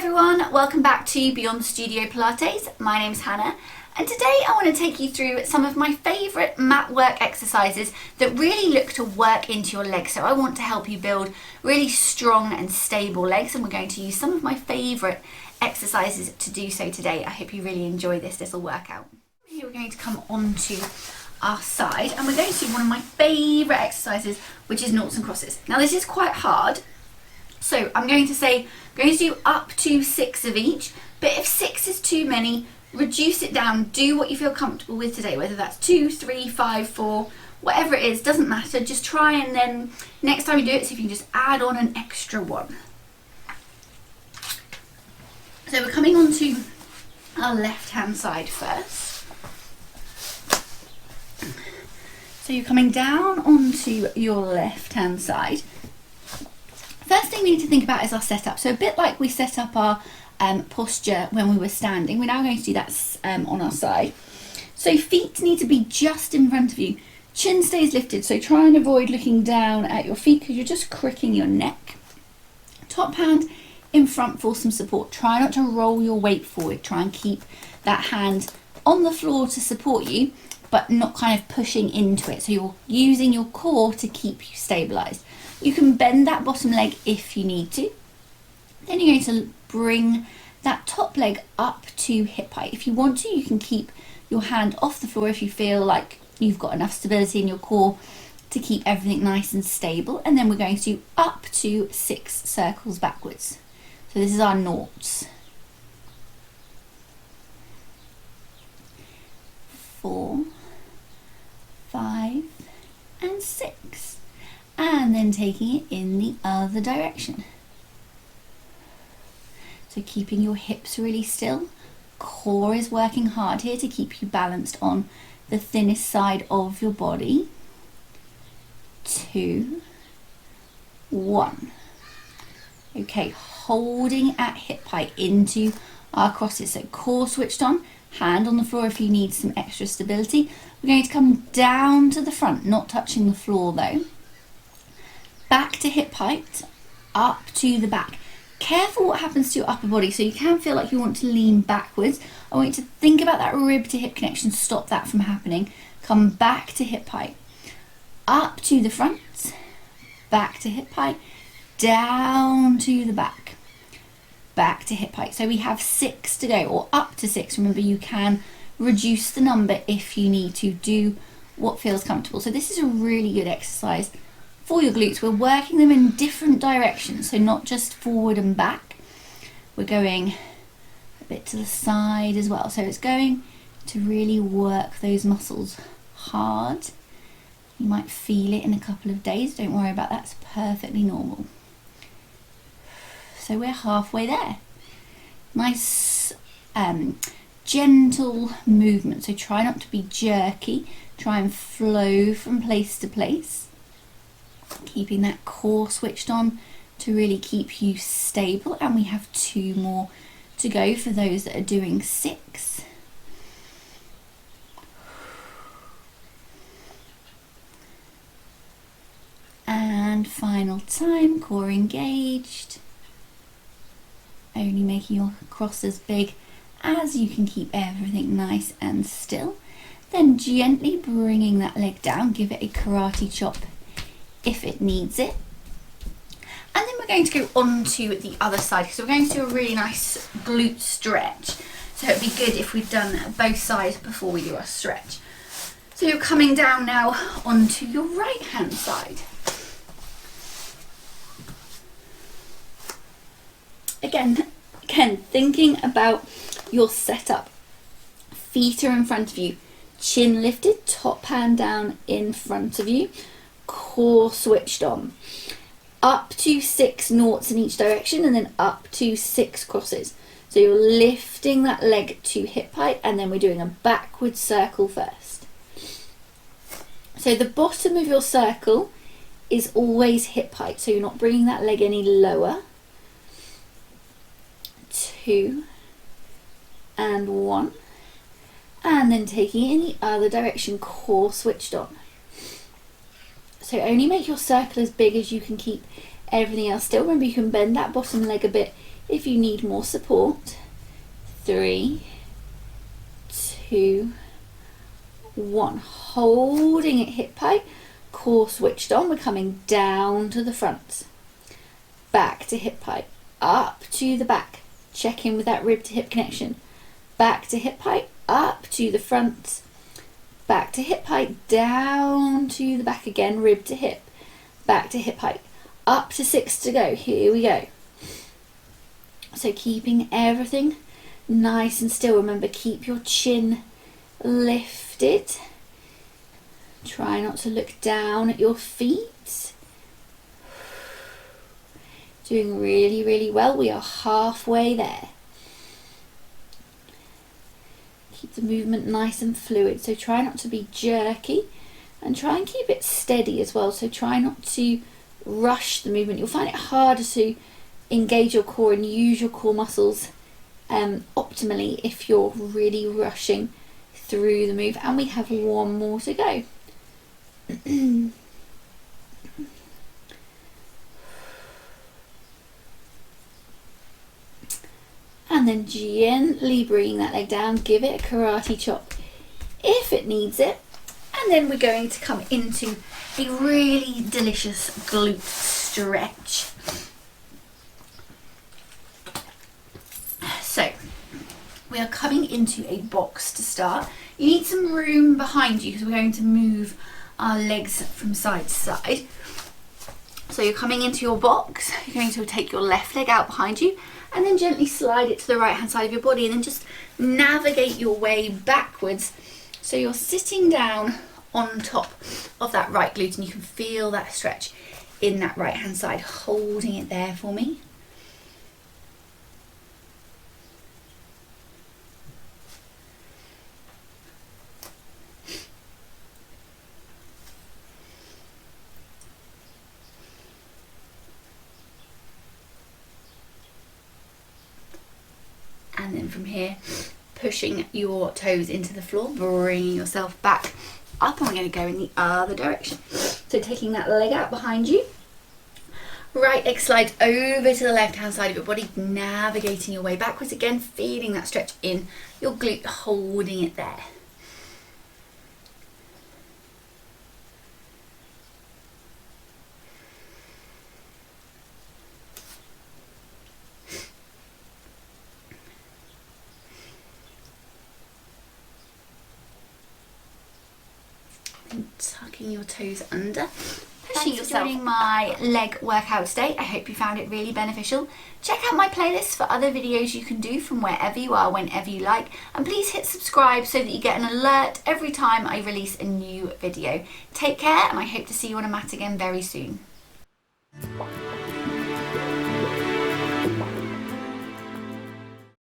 everyone, welcome back to Beyond Studio Pilates. My name's Hannah and today I want to take you through some of my favourite mat work exercises that really look to work into your legs. So I want to help you build really strong and stable legs, and we're going to use some of my favourite exercises to do so today. I hope you really enjoy this little workout. Here we're going to come onto our side and we're going to do one of my favourite exercises, which is Noughts and Crosses. Now this is quite hard. So I'm going to do up to 6 of each, but if 6 is too many, reduce it down. Do what you feel comfortable with today, whether that's 2, 3, 5, 4, whatever it is, doesn't matter. Just try, and then next time you do it, see if you can just add on an extra one. So we're coming on to our left hand side first. So you're coming down onto your left hand side. First thing we need to think about is our setup. So a bit like we set up our posture when we were standing, we're now going to do that on our side. So feet need to be just in front of you. Chin stays lifted, so try and avoid looking down at your feet because you're just cricking your neck. Top hand in front for some support. Try not to roll your weight forward. Try and keep that hand on the floor to support you, but not kind of pushing into it. So you're using your core to keep you stabilised. You can bend that bottom leg if you need to. Then you're going to bring that top leg up to hip height. If you want to, you can keep your hand off the floor if you feel like you've got enough stability in your core to keep everything nice and stable. And then we're going to do up to 6 circles backwards. So this is our noughts. 4, 5, and 6. And then taking it in the other direction. So keeping your hips really still. Core is working hard here to keep you balanced on the thinnest side of your body. 2, 1. Okay, holding at hip height into our crosses. So core switched on, hand on the floor if you need some extra stability. We're going to come down to the front, not touching the floor though. Back to hip height, up to the back. Careful what happens to your upper body, so you can feel like you want to lean backwards. I want you to think about that rib to hip connection, stop that from happening. Come back to hip height, up to the front, back to hip height, down to the back, back to hip height. So we have 6 to go, or up to 6. Remember, you can reduce the number if you need to. Do what feels comfortable. So this is a really good exercise for your glutes. We're working them in different directions, so not just forward and back. We're going a bit to the side as well. So it's going to really work those muscles hard. You might feel it in a couple of days. Don't worry about that. It's perfectly normal. So we're halfway there. Nice gentle movement. So try not to be jerky. Try and flow from place to place. Keeping that core switched on to really keep you stable, and we have 2 more to go for those that are doing 6. And final time, core engaged, only making your cross as big as you can keep everything nice and still. Then gently bringing that leg down, give it a karate chop if it needs it. And then we're going to go on to the other side, because we're going to do a really nice glute stretch. So it'd be good if we'd done both sides before we do our stretch. So you're coming down now onto your right hand side. Again, thinking about your setup. Feet are in front of you, chin lifted, top hand down in front of you. Core switched on. Up to 6 noughts in each direction, and then up to 6 crosses. So you're lifting that leg to hip height, and then we're doing a backward circle first. So the bottom of your circle is always hip height, so you're not bringing that leg any lower. 2 and 1. And then taking it in the other direction, core switched on. So only make your circle as big as you can keep everything else still. Remember, you can bend that bottom leg a bit If you need more support, 3, 2, 1. Holding at hip height, core switched on. We're coming down to the front, back to hip height, up to the back. Check in with that rib to hip connection. Back to hip height, up to the front, back to hip height, down to the back again, rib to hip, back to hip height, up to 6 to go. Here we go. So keeping everything nice and still. Remember, keep your chin lifted. Try not to look down at your feet. Doing really, really well. We are halfway there. Keep the movement nice and fluid. So try not to be jerky and try and keep it steady as well. So try not to rush the movement. You'll find it harder to engage your core and use your core muscles optimally if you're really rushing through the move. And we have one more to go. And then gently bringing that leg down, give it a karate chop if it needs it. And then we're going to come into a really delicious glute stretch. So we are coming into a box to start. You need some room behind you because we're going to move our legs from side to side. So you're coming into your box, you're going to take your left leg out behind you and then gently slide it to the right hand side of your body and then just navigate your way backwards. So you're sitting down on top of that right glute and you can feel that stretch in that right hand side, holding it there for me. And then from here, pushing your toes into the floor, bringing yourself back up, and we're going to go in the other direction. So taking that leg out behind you, right leg slides over to the left hand side of your body, navigating your way backwards again, feeling that stretch in your glute, holding it there. And tucking your toes under, pushing yourself. Joining my leg workout today. I hope you found it really beneficial. Check out my playlist for other videos you can do from wherever you are, whenever you like, and please hit subscribe so that you get an alert every time I release a new video. Take care, and I hope to see you on a mat again very soon.